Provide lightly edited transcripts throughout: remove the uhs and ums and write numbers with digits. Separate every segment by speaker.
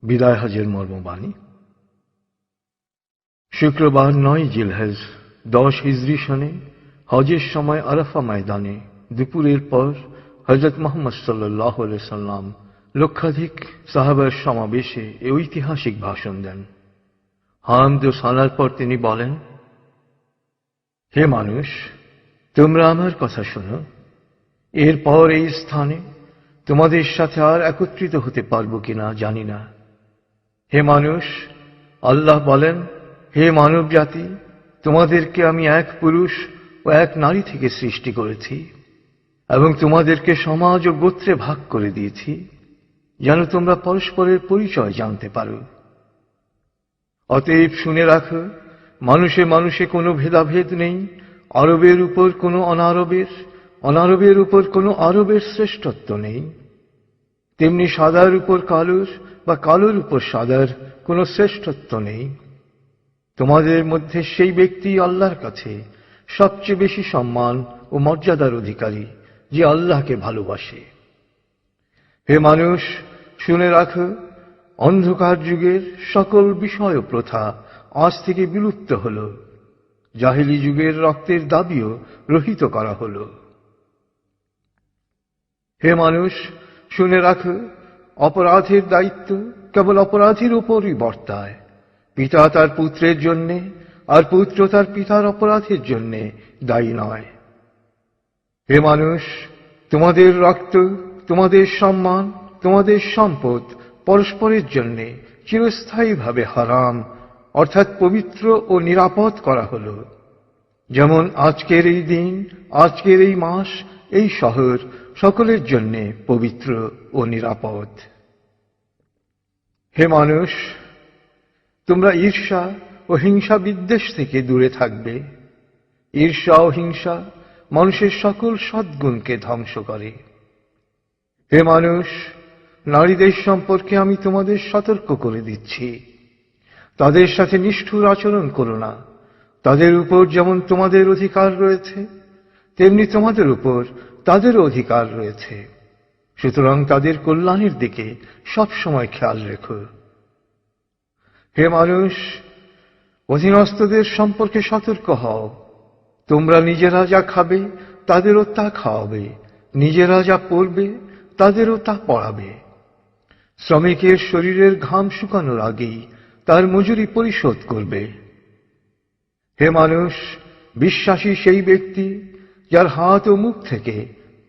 Speaker 1: বিদায় হজের মর্মবাণী। শুক্রবার 9 জিলহজ 10 হিজরি সনে হজের সময় আরাফা ময়দানে দুপুরের পর হযরত মুহাম্মদ সাল্লাল্লাহু আলাইহি সাল্লাম লক্ষাধিক সাহাবার সমাবেশে এই ঐতিহাসিক ভাষণ দেন। হামদ ও সালার পর তিনি বলেন, হে মানুষ, তোমরা আমার কথা শোনো। এরপর এই স্থানে তোমাদের সাথে আর একত্রিত হতে পারবো কিনা জানি না। হে মানুষ, আল্লাহ বলেন, হে মানব জাতি, তোমাদেরকে আমি এক পুরুষ ও এক নারী থেকে সৃষ্টি করেছি এবং তোমাদেরকে সমাজ ও গোত্রে ভাগ করে দিয়েছি যেন তোমরা পরস্পরের পরিচয় জানতে পারো। অতএব শুনে রাখো, মানুষে মানুষে কোনো ভেদাভেদ নেই। আরবের উপর কোনো অনারবের, অনারবের উপর কোনো আরবের শ্রেষ্ঠত্ব নেই। তেমনি সাদার উপর কালোর বা কালোর উপর সাদার কোনো শ্রেষ্ঠত্ব নেই। তোমাদের মধ্যে সেই ব্যক্তি আল্লাহর কাছে সবচেয়ে বেশি সম্মান ও মর্যাদার অধিকারী যে আল্লাহকে ভালোবাসে। হে মানুষ, শুনে রাখো, অন্ধকার যুগের সকল বিষয় ও প্রথা আজ থেকে বিলুপ্ত হল। জাহেলি যুগের রক্তের দাবিও রহিত করা হল। হে মানুষ, শুনে রাখো, অপরাধের দায়িত্ব কেবল অপরাধীর উপরই বর্তায়। পিতা তার পুত্রের জন্যে আর পুত্র তার পিতার অপরাধের জন্যে দায়ী নয়। হে মানুষ, তোমাদের রক্ত, তোমাদের সম্মান, তোমাদের সম্পদ পরস্পরের জন্যে চিরস্থায়ীভাবে হারাম অর্থাৎ পবিত্র ও নিরাপদ করা হল। যেমন আজকের এই দিন, আজকের এই মাস, এই শহর সকলের জন্যে পবিত্র ও নিরাপদ। হে মানুষ, তোমরা ঈর্ষা ও হিংসা বিদ্বেষ থেকে দূরে থাকবে। ঈর্ষা ও হিংসা মানুষের সকল সদ্গুণকে ধ্বংস করে। হে মানুষ, নারীদের সম্পর্কে আমি তোমাদের সতর্ক করে দিচ্ছি। তাদের সাথে নিষ্ঠুর আচরণ করো না। তাদের উপর যেমন তোমাদের অধিকার রয়েছে, তেমনি তোমাদের উপর তাদেরও অধিকার রয়েছে। সুতরাং তাদের কল্যাণের দিকে সবসময় খেয়াল রেখো। হে মানুষ, অধীনস্থদের সম্পর্কে সতর্ক হও। তোমরা নিজেরা যা খাবে তাদেরও তা খাওয়াবে, নিজেরা যা পরবে তাদেরও তা পরাবে। শ্রমিকের শরীরের ঘাম শুকানোর আগেই তার মজুরি পরিশোধ করবে। হে মানুষ, বিশ্বাসী সেই ব্যক্তি যার হাত ও মুখ থেকে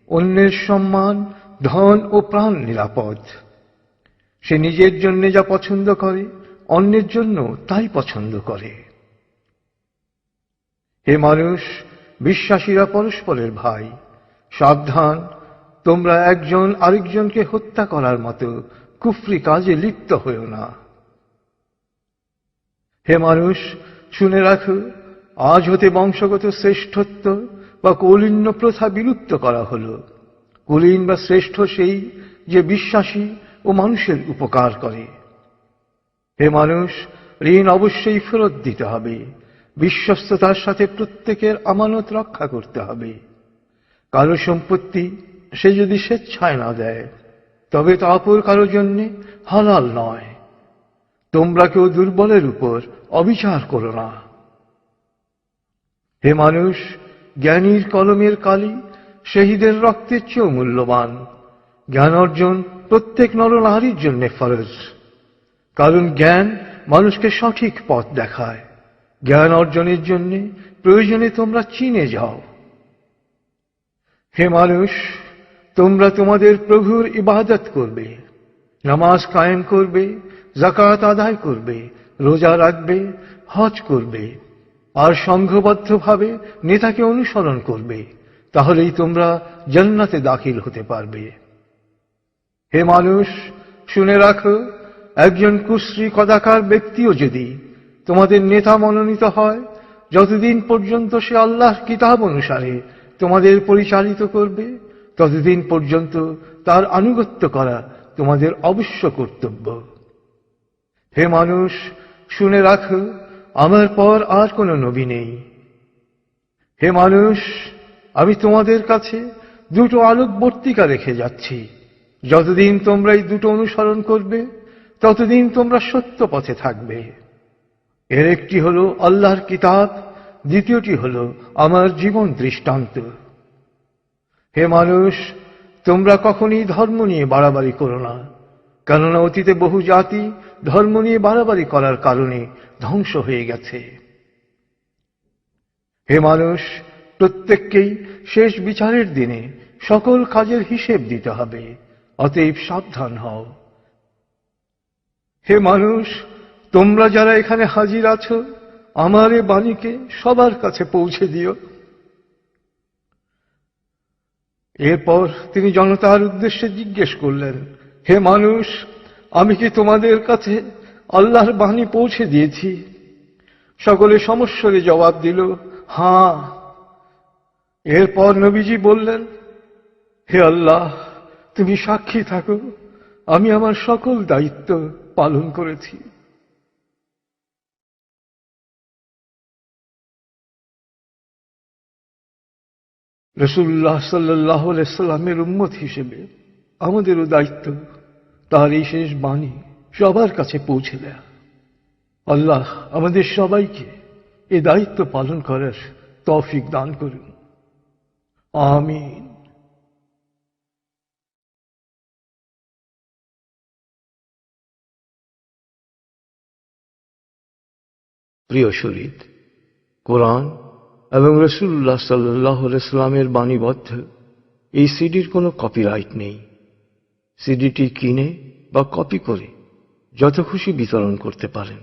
Speaker 1: অন্যের সম্মান, ধন ও প্রাণ নিরাপদ। সে নিজের জন্য যা পছন্দ করে অন্যের জন্য তাই পছন্দ করে। হে মানুষ, বিশ্বাসীরা পরস্পরের ভাই। সাবধান, তোমরা একজন আরেকজনকে হত্যা করার মতো কুফরি কাজে লিপ্ত হও না। হে মানুষ, শুনে রাখো, আজ হতে বংশগত শ্রেষ্ঠত্ব বা কৌলীন্য প্রথা বিলুপ্ত করা হল। কুলীন বা শ্রেষ্ঠ সেই যে বিশ্বাসী ও মানুষের উপকার করে। হে মানুষ, ঋণ অবশ্যই ফেরত দিতে হবে। বিশ্বস্ততার সাথে প্রত্যেকের আমানত রক্ষা করতে হবে। কারো সম্পত্তি সে যদি স্বেচ্ছায় না দেয় তবে তা অপর কারো জন্য হালাল নয়। তোমরা কেউ দুর্বলের উপর অবিচার করো না। হে মানুষ, জ্ঞানীর কলমের কালি শহীদের রক্তের চেয়েও মূল্যবান। জ্ঞান অর্জন প্রত্যেক নরনারীর জন্য ফরজ, কারণ জ্ঞান মানুষকে সঠিক পথ দেখায়। জ্ঞান অর্জনের জন্য প্রয়োজনে তোমরা চীনে যাও। হে মানুষ, তোমরা তোমাদের প্রভুর ইবাদত করবে, নামাজ কায়েম করবে, যাকাত আদায় করবে, রোজা রাখবে, হজ করবে আর সংঘবদ্ধভাবে নেতাকে অনুসরণ করবে। তাহলেই তোমরা জান্নাতে দাখিল হতে পারবে। হে মানুষ, শুনে রাখো, একজন কুশ্রী কদাকার ব্যক্তিও যদি তোমাদের নেতা মনোনীত হয়, যতদিন পর্যন্ত সে আল্লাহর কিতাব অনুসারে তোমাদের পরিচালিত করবে, ততদিন পর্যন্ত তার আনুগত্য করা তোমাদের অবশ্য কর্তব্য। হে মানুষ, শুনে রাখো, আমার পর আর কোনো নবী নেই। হে মানুষ, আমি তোমাদের কাছে দুটো আলোকবর্তিকা রেখে যাচ্ছি। যতদিন তোমরা এই দুটো অনুসরণ করবে, ততদিন তোমরা সত্য পথে থাকবে। এর একটি হলো আল্লাহর কিতাব, দ্বিতীয়টি হলো আমার জীবন দৃষ্টান্ত। হে মানুষ, তোমরা কখনই ধর্ম নিয়ে বাড়াবাড়ি করো না, কেননা অতীতে বহু জাতি ধর্ম নিয়ে বাড়াবাড়ি করার কারণে ধ্বংস হয়ে গেছে। হে মানুষ, প্রত্যেককেই শেষ বিচারের দিনে সকল কাজের হিসেব দিতে হবে, অতএব সাবধান হও। হে মানুষ, তোমরা যারা এখানে হাজির আছো, আমার এ বাণীকে সবার কাছে পৌঁছে দিও। এরপর তিনি জনতার উদ্দেশ্যে জিজ্ঞেস করলেন, হে মানুষ, আমি কি তোমাদের কাছে আল্লাহর বাণী পৌঁছে দিয়েছি? সকলে সমস্বরে জবাব দিল, হ্যাঁ। এরপর নবীজি বললেন, হে আল্লাহ, তুমি সাক্ষী থাকো, আমি আমার সকল দায়িত্ব পালন করেছি। রাসূলুল্লাহ সাল্লাল্লাহু আলাইহি সাল্লামের উম্মত হিসেবে আমাদেরও দায়িত্ব তার এই শেষ বাণী সবার কাছে পৌঁছে দেয়া। আল্লাহ আমাদের সবাইকে এই দায়িত্ব পালন করার তৌফিক দান করুন। আমিন। প্রিয় শরীদ, কোরআন এবং রাসূলুল্লাহ সাল্লাল্লাহু আলাইহি সাল্লামের বাণীবদ্ধ এই সিডির কোনো কপিরাইট নেই। সিডিটি কিনে বা কপি করে যত খুশি বিতরণ করতে পারেন,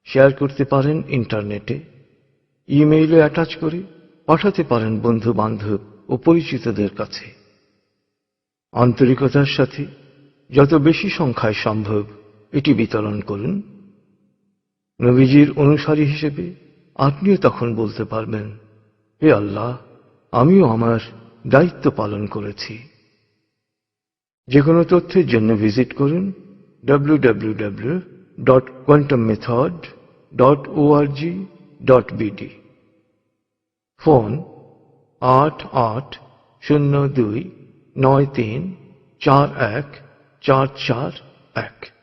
Speaker 1: শেয়ার করতে পারেন ইন্টারনেটে, ইমেইলে অ্যাটাচ করে পাঠাতে পারেন বন্ধু বান্ধব ও পরিচিতদের কাছে। আন্তরিকতার সাথে যত বেশি সংখ্যায় সম্ভব এটি বিতরণ করুন। নবীজির অনুসারী হিসেবে আপনিও তখন বলতে পারবেন, হে আল্লাহ, আমিও আমার দায়িত্ব পালন করেছি। যে কোনো তথ্যের জন্য ভিজিট করুন www.quantummethod.org.bd। ফোন 880293414441।